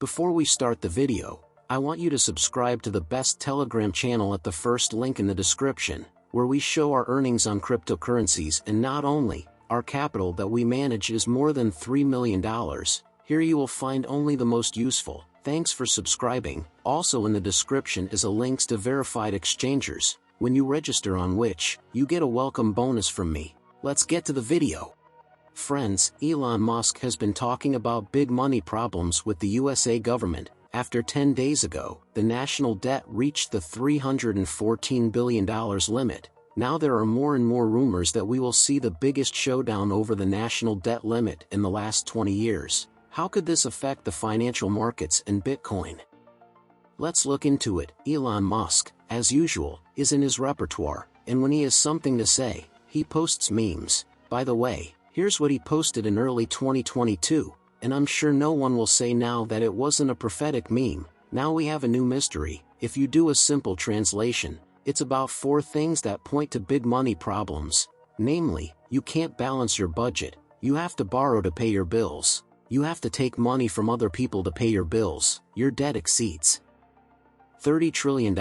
Before we start the video, I want you to subscribe to the best Telegram channel at the first link in the description, where we show our earnings on cryptocurrencies, and not only, our capital that we manage is more than $3 million. Here you will find only the most useful. Thanks for subscribing. Also in the description is a links to verified exchangers, when you register on which, you get a welcome bonus from me. Let's get to the video. Friends, Elon Musk has been talking about big money problems with the USA government. After 10 days ago, the national debt reached the $314 billion limit. Now there are more and more rumors that we will see the biggest showdown over the national debt limit in the last 20 years. How could this affect the financial markets and Bitcoin? Let's look into it. Elon Musk, as usual, is in his repertoire, and when he has something to say, he posts memes. By the way, here's what he posted in early 2022, and I'm sure no one will say now that it wasn't a prophetic meme. Now we have a new mystery. If you do a simple translation, it's about 4 things that point to big money problems. Namely, you can't balance your budget, you have to borrow to pay your bills, you have to take money from other people to pay your bills, your debt exceeds $30 trillion.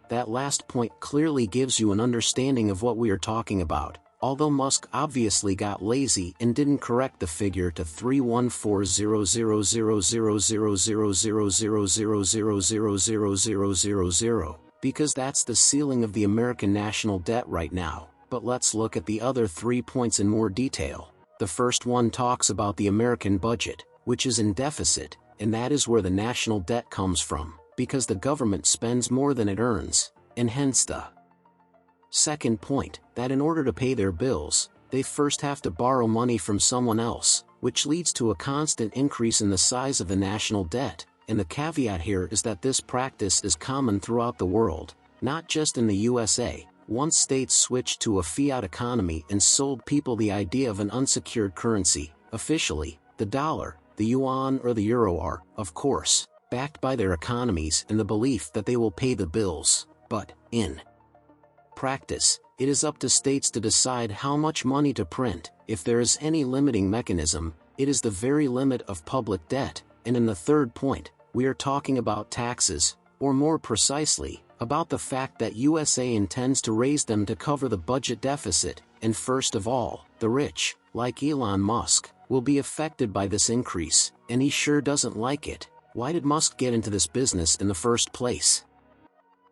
That last point clearly gives you an understanding of what we are talking about, although Musk obviously got lazy and didn't correct the figure to 314,000,000,000,000,000,000,000,000,000,000, because that's the ceiling of the American national debt right now. But let's look at the other 3 points in more detail. The first one talks about the American budget, which is in deficit, and that is where the national debt comes from, because the government spends more than it earns, and hence the second point, that in order to pay their bills, they first have to borrow money from someone else, which leads to a constant increase in the size of the national debt. And the caveat here is that this practice is common throughout the world, not just in the USA. Once states switched to a fiat economy and sold people the idea of an unsecured currency, officially, the dollar, the yuan or the euro are, of course, backed by their economies and the belief that they will pay the bills, but, in practice, it is up to states to decide how much money to print. If there is any limiting mechanism, it is the very limit of public debt. And in the third point, we are talking about taxes, or more precisely, about the fact that USA intends to raise them to cover the budget deficit, and first of all, the rich, like Elon Musk, will be affected by this increase, and he sure doesn't like it. Why did Musk get into this business in the first place?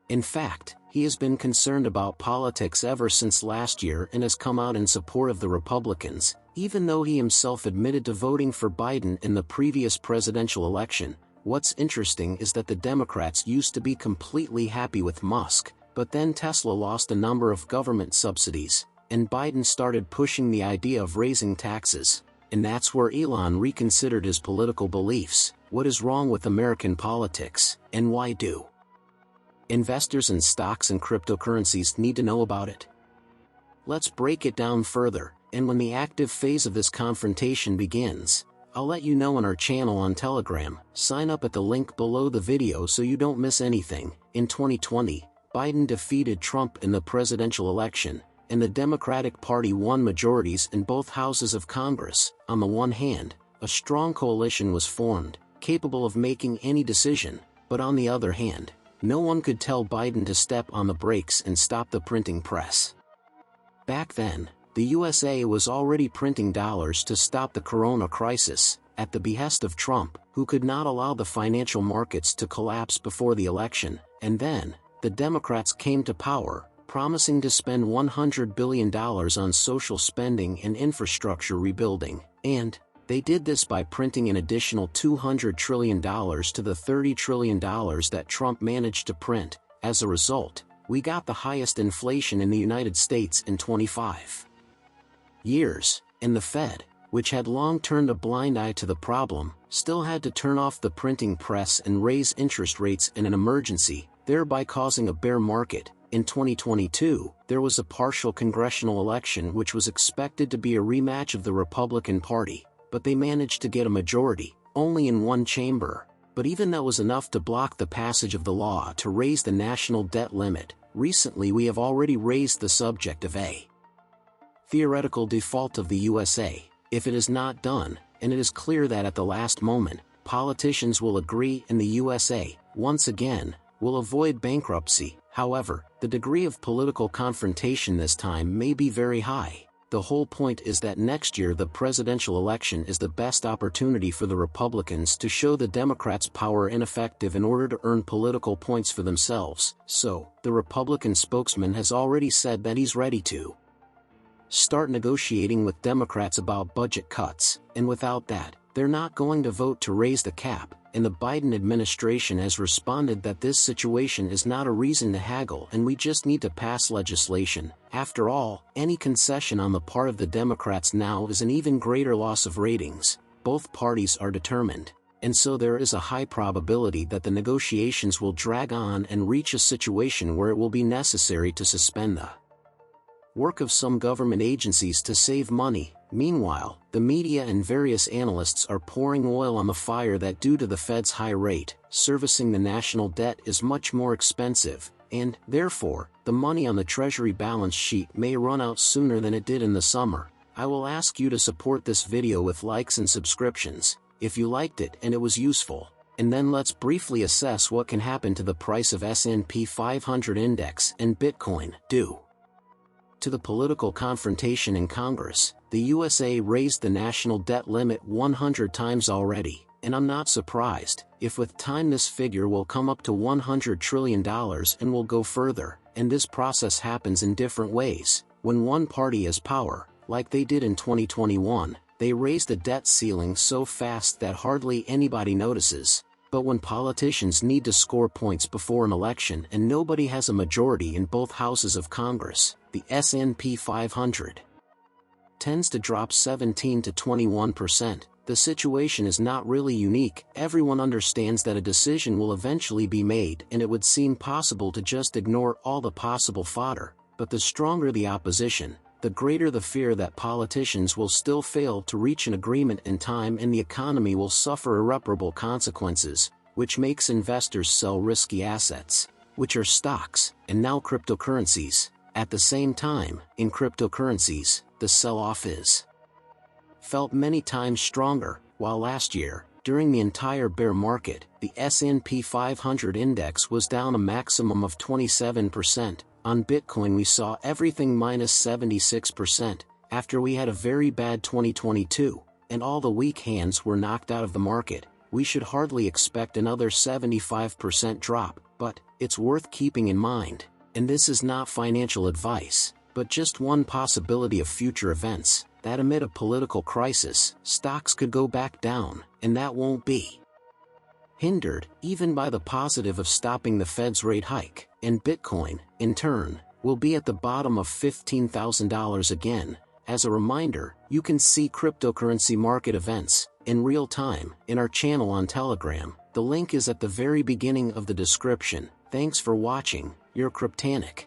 In fact, he has been concerned about politics ever since last year and has come out in support of the Republicans, even though he himself admitted to voting for Biden in the previous presidential election. What's interesting is that the Democrats used to be completely happy with Musk, but then Tesla lost a number of government subsidies, and Biden started pushing the idea of raising taxes, and that's where Elon reconsidered his political beliefs. What is wrong with American politics, and why do investors in stocks and cryptocurrencies need to know about it? Let's break it down further, and when the active phase of this confrontation begins, I'll let you know on our channel on Telegram. Sign up at the link below the video so you don't miss anything. In 2020, Biden defeated Trump in the presidential election, and the Democratic Party won majorities in both houses of Congress. On the one hand, a strong coalition was formed, capable of making any decision, but on the other hand, no one could tell Biden to step on the brakes and stop the printing press. Back then, the USA was already printing dollars to stop the corona crisis, at the behest of Trump, who could not allow the financial markets to collapse before the election. And then, the Democrats came to power, promising to spend $100 billion on social spending and infrastructure rebuilding, and they did this by printing an additional $200 trillion to the $30 trillion that Trump managed to print. As a result, we got the highest inflation in the United States in 25 years, and the Fed, which had long turned a blind eye to the problem, still had to turn off the printing press and raise interest rates in an emergency, thereby causing a bear market. In 2022, there was a partial congressional election which was expected to be a rematch of the Republican Party, but they managed to get a majority, only in one chamber. But even that was enough to block the passage of the law to raise the national debt limit. Recently we have already raised the subject of a theoretical default of the USA, if it is not done, and it is clear that at the last moment, politicians will agree and the USA, once again, will avoid bankruptcy. However, the degree of political confrontation this time may be very high. The whole point is that next year the presidential election is the best opportunity for the Republicans to show the Democrats' power ineffective in order to earn political points for themselves. So, the Republican spokesman has already said that he's ready to start negotiating with Democrats about budget cuts, and without that, they're not going to vote to raise the cap, and the Biden administration has responded that this situation is not a reason to haggle and we just need to pass legislation. After all, any concession on the part of the Democrats now is an even greater loss of ratings. Both parties are determined, and so there is a high probability that the negotiations will drag on and reach a situation where it will be necessary to suspend the work of some government agencies to save money. Meanwhile, the media and various analysts are pouring oil on the fire that due to the Fed's high rate, servicing the national debt is much more expensive, and, therefore, the money on the Treasury balance sheet may run out sooner than it did in the summer. I will ask you to support this video with likes and subscriptions, if you liked it and it was useful. And then let's briefly assess what can happen to the price of S&P 500 index and Bitcoin. Due to the political confrontation in Congress, the USA raised the national debt limit 100 times already, and I'm not surprised if with time this figure will come up to $100 trillion and will go further, and this process happens in different ways. When one party has power, like they did in 2021, they raise the debt ceiling so fast that hardly anybody notices. But when politicians need to score points before an election and nobody has a majority in both houses of Congress, the S&P 500 tends to drop 17 to 21%. The situation is not really unique. Everyone understands that a decision will eventually be made and it would seem possible to just ignore all the possible fodder. But the stronger the opposition, the greater the fear that politicians will still fail to reach an agreement in time and the economy will suffer irreparable consequences, which makes investors sell risky assets, which are stocks, and now cryptocurrencies. At the same time, in cryptocurrencies, the sell-off is felt many times stronger. While last year, during the entire bear market, the S&P 500 index was down a maximum of 27%. On Bitcoin we saw everything minus 76%, after we had a very bad 2022, and all the weak hands were knocked out of the market. We should hardly expect another 75% drop, but it's worth keeping in mind. And this is not financial advice, but just one possibility of future events, that amid a political crisis, stocks could go back down, and that won't be hindered, even by the positive of stopping the Fed's rate hike, and Bitcoin, in turn, will be at the bottom of $15,000 again. As a reminder, you can see cryptocurrency market events, in real time, in our channel on Telegram. The link is at the very beginning of the description. Thanks for watching, your Cryptanic.